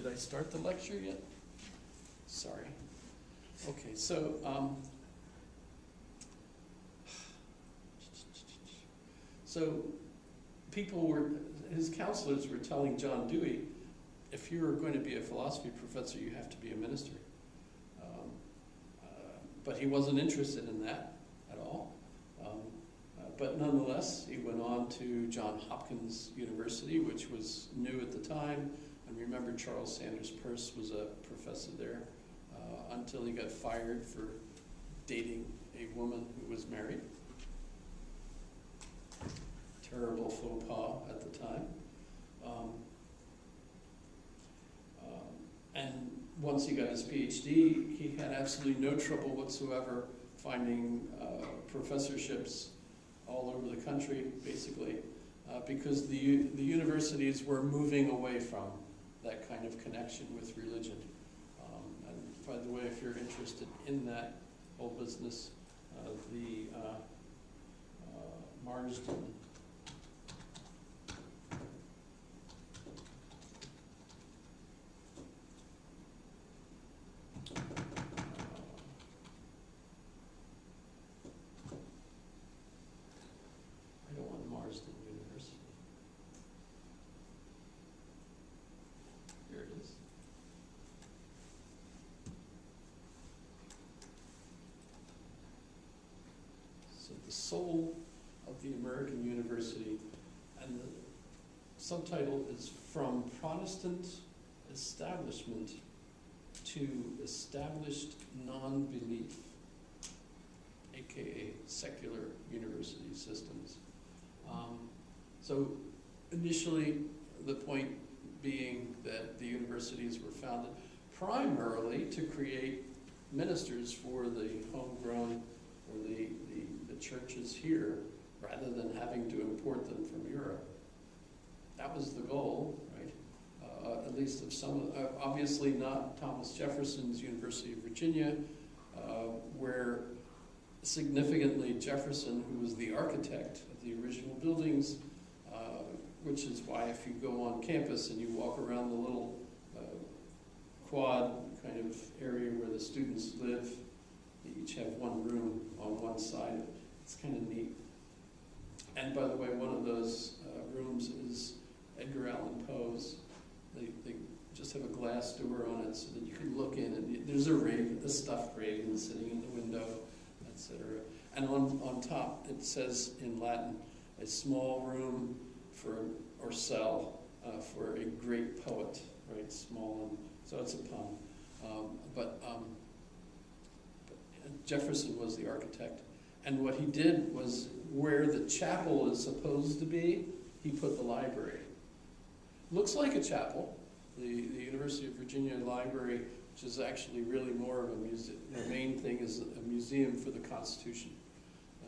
Did I start the lecture yet? Sorry. Okay, so his counselors were telling John Dewey, if you're going to be a philosophy professor, you have to be a minister. But he wasn't interested in that at all. But nonetheless, he went on to Johns Hopkins University, which was new at the time. And remember, Charles Sanders Peirce was a professor there until he got fired for dating a woman who was married. Terrible faux pas at the time. And once he got his PhD, he had absolutely no trouble whatsoever finding professorships all over the country, basically, because the universities were moving away from that kind of connection with religion. And by the way, if you're interested in that whole business, the Marsden University. Here it is. So the soul of the American university, and the subtitle is From Protestant Establishment to Established Non-Belief, aka secular university systems. So initially, the point being that the universities were founded primarily to create ministers for the homegrown or the churches here, rather than having to import them from Europe. That was the goal, right? At least of some, obviously not Thomas Jefferson's University of Virginia, where significantly Jefferson, who was the architect of the original buildings, which is why if you go on campus and you walk around the little quad kind of area where the students live, they each have one room on one side. It's kind of neat. And by the way, one of those rooms is Edgar Allan Poe's. They just have a glass door on it so that you can look in, and there's a raven, a stuffed raven sitting in the window, etc. And on top it says in Latin, a small room or cell for a great poet, right? Small, and so it's a pun. But Jefferson was the architect, and what he did was where the chapel is supposed to be, he put the library. Looks like a chapel. The University of Virginia Library, which is actually really more of a museum. The main thing is a museum for the Constitution.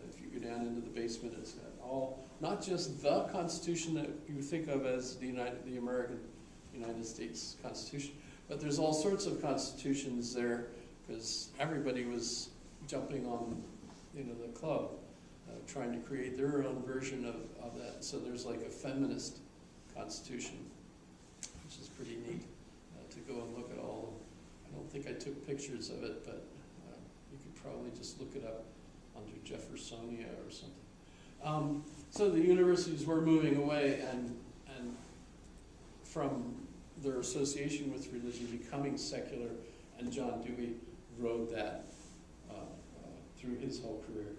If you go down into the basement, it's got all, not just the Constitution that you think of as the American United States Constitution, but there's all sorts of constitutions there because everybody was jumping on, the club, trying to create their own version of that. So there's like a feminist constitution, which is pretty neat to go and look at all of them. I don't think I took pictures of it, but you could probably just look it up under Jeffersonia or something. So the universities were moving away and from their association with religion becoming secular, and John Dewey rode that through his whole career,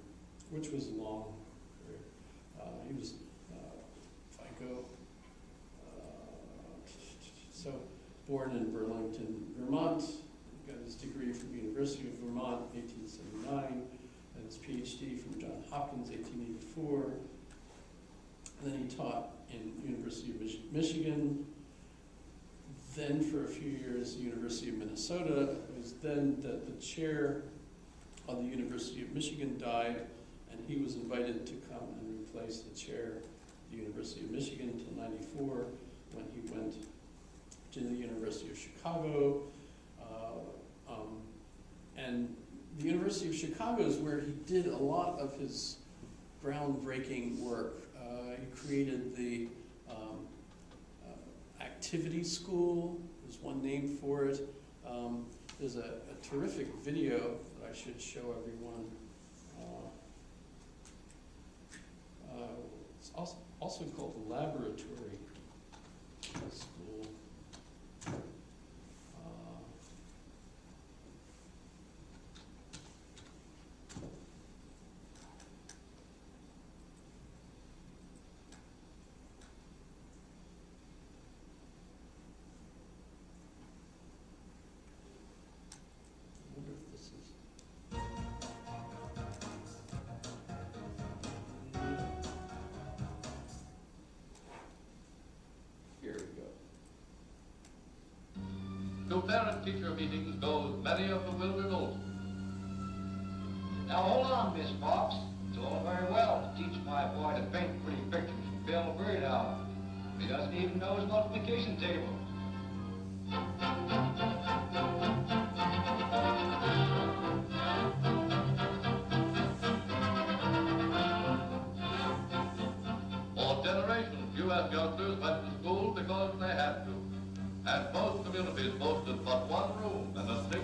which was a long career. He was, if I go, so born in Burlington, Vermont, got his degree from the University of Vermont in 1879, and his PhD from Johns Hopkins, 1884. And then he taught in University of Michigan, then for a few years, University of Minnesota. It was then that the chair of the University of Michigan died, and he was invited to come and replace the chair of the University of Michigan until '94, when he went to the University of Chicago. And the University of Chicago is where he did a lot of his groundbreaking work. He created the activity school. It there's one name for it. There's a terrific video that I should show everyone. It's also called the Laboratory School. I wonder if this is. Here we go. To parent-teacher meetings goes Mary of the Wilderness Olsen. Now hold on, Miss Fox. It's all very well to teach my boy to paint pretty pictures and build a birdhouse. He doesn't even know his multiplication table. For generations, U.S. youngsters went to school because they had to. And most communities boasted but one room and a single